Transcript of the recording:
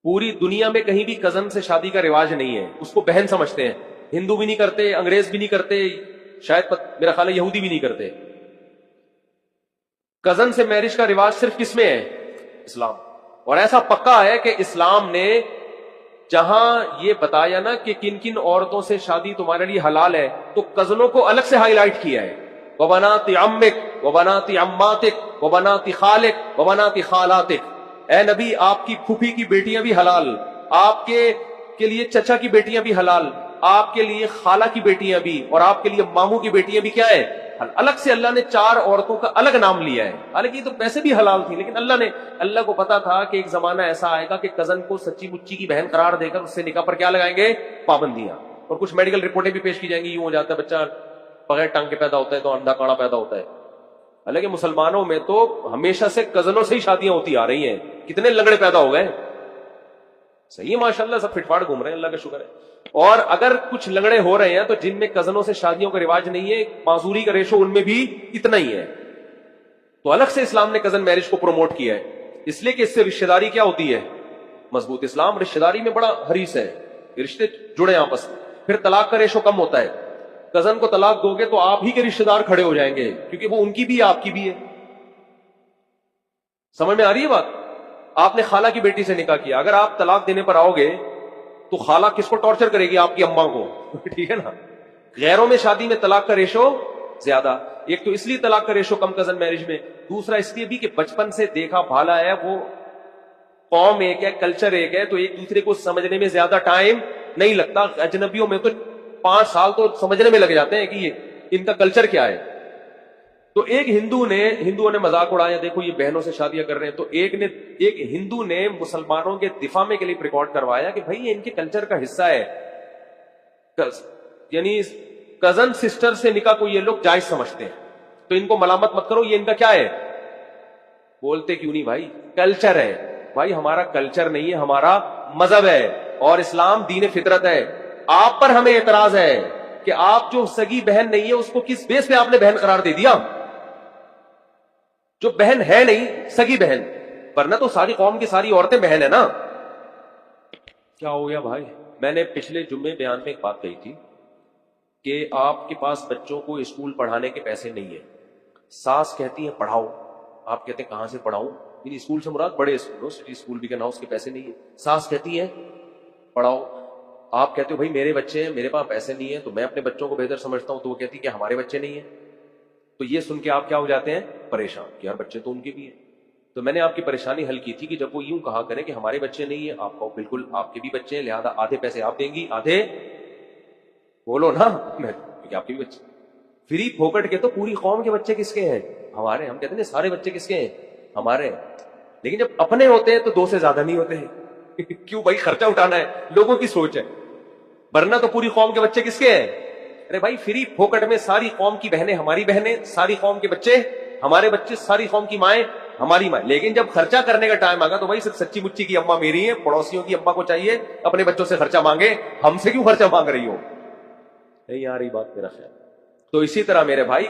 पूरी दुनिया में कहीं भी कजन से शादी का रिवाज नहीं है, उसको बहन समझते हैं। हिंदू भी नहीं करते, अंग्रेज भी नहीं करते, शायद मेरा ख्याल है यहूदी भी नहीं करते। कजन से मैरिज का रिवाज सिर्फ किसमें है? इस्लाम। और ऐसा पक्का है कि इस्लाम ने जहां ये बताया ना कि किन किन औरतों से शादी तुम्हारे लिए हलाल है, तो कजनों को अलग से हाईलाइट किया है। वबनाती अम्मिक वबनाती अम्मातिक वबनाती खालिक वबनाती खालातिक। ए नबी, आपकी फूफी की बेटियां भी हलाल, आपके के लिए चचा की बेटियां भी हलाल, आपके लिए खाला की बेटियां भी, और आपके लिए मामू की बेटियां भी क्या है? अलग से अल्लाह ने 4 औरतों का अलग नाम लिया है। हालांकि तो वैसे भी हलाल थी, लेकिन अल्लाह को पता था कि एक जमाना ऐसा आएगा कि कजन को सच्ची मुच्ची की बहन करार देकर उससे निकाह पर क्या लगाएंगे? पाबंदियां। और कुछ मेडिकल रिपोर्टें भी पेश की जाएंगी, यूं हो जाता है बच्चा बगैर टांग के पैदा होता है तो अंधा काड़ा पैदा होता है। हालांकि मुसलमानों में तो हमेशा से कजनों से ही शादियां होती आ रही हैं। कितने लंगड़े पैदा हो गए, सही है माशाल्लाह, सब फिटफाट घूम रहे हैं, अल्लाह का शुक्र है। और अगर कुछ लंगड़े हो रहे हैं तो जिनमें कजनों से शादियों का रिवाज नहीं है, माजूरी का रेशो उनमें भी इतना ही है, तो अलग से इस्लाम ने कजन मैरिज को प्रमोट किया है, इसलिए कि इससे रिश्तेदारी क्या होती है? मजबूत। इस्लाम रिश्तेदारी में बड़ा हरीस है, रिश्ते जुड़े आपस में। फिर तलाक का रेशो कम होता है। कजन को तलाक दोगे तो आप ही के रिश्तेदार खड़े हो जाएंगे, क्योंकि वो उनकी भी है आपकी भी है। समझ में आ रही है बात? आपने खाला की बेटी से निकाह किया, अगर आप तलाक देने पर आओगे तो खाला किसको टॉर्चर करेगी? आपकी अम्मा को। ठीक है ना? गैरों में शादी में तलाक का रेशो ज्यादा। एक तो इसलिए तलाक का रेशो कम कजन मैरिज में, दूसरा इसलिए भी कि बचपन से देखा भाला है, वो कौम एक है, कल्चर एक है, तो एक दूसरे को समझने में ज्यादा टाइम नहीं लगता। अजनबियों में तो 5 साल तो समझने में लग जाते हैं कि ये इनका कल्चर क्या है। तो एक हिंदुओं ने मजाक उड़ाया, देखो ये बहनों से शादियां कर रहे हैं। तो एक हिंदू ने मुसलमानों के दिफा में के लिए रिकॉर्ड करवाया कि भाई ये इनके कल्चर का हिस्सा है, यानी कजन सिस्टर से निकाह को ये लोग जायज समझते हैं, तो इनको मलामत मत करो, ये इनका क्या है? बोलते क्यों नहीं भाई? कल्चर है। भाई हमारा कल्चर नहीं है, हमारा मजहब है, और इस्लाम दीन फितरत है। आप पर हमें एतराज है कि आप जो सगी बहन नहीं है उसको किस बेस पे आपने बहन करार दे दिया? जो बहन है नहीं, सगी बहन, वरना तो सारी कौम की सारी औरतें बहन है ना। क्या हो गया भाई? मैंने पिछले जुम्मे बयान में एक बात कही थी कि आपके पास बच्चों को स्कूल पढ़ाने के पैसे नहीं है, सास कहती है पढ़ाओ, आप कहते हैं कहां से पढ़ाऊं? इन स्कूल से मुराद बड़े स्कूल, सिटी स्कूल भी कहना, उसके पैसे नहीं है। सास कहती है पढ़ाओ, आप कहते हो भाई मेरे बच्चे हैं, मेरे पास पैसे नहीं है, तो मैं अपने बच्चों को बेहतर समझता हूं, तो वो कहती है कि हमारे बच्चे नहीं है। तो ये सुन के आप क्या हो जाते हैं? परेशान कि यार बच्चे तो उनके भी हैं। तो मैंने आपकी परेशानी हल की थी कि जब वो यूं कहा करें कि हमारे बच्चे नहीं है, आपको बिल्कुल आपके भी बच्चे हैं, लिहाजा आधे पैसे आप देंगी, आधे बोलो ना मैं, क्योंकि आपके भी बच्चे। फ्री फोकट के तो पूरी कौम के बच्चे किसके हैं? हमारे। हम कहते हैं सारे बच्चे किसके हैं? हमारे। लेकिन जब अपने होते हैं तो 2 से ज्यादा नहीं होते हैं। क्यों भाई? खर्चा उठाना है, लोगों की सोच है, वरना तो पूरी कौम के बच्चे किसके हैं? अरे भाई फ्री फोकट में सारी कौम की बहनें हमारी बहनें, सारी कौम के बच्चे हमारे बच्चे, सारी कौम की माएं हमारी माएं। लेकिन जब खर्चा करने का टाइम आगा तो भाई सिर्फ सच्ची मुच्ची की अम्मा मेरी है, पड़ोसियों की अम्मा को चाहिए अपने बच्चों से खर्चा मांगे, हमसे क्यों खर्चा मांग रही हो? नहीं आ रही बात मेरा ख्याल। तो इसी तरह मेरे भाई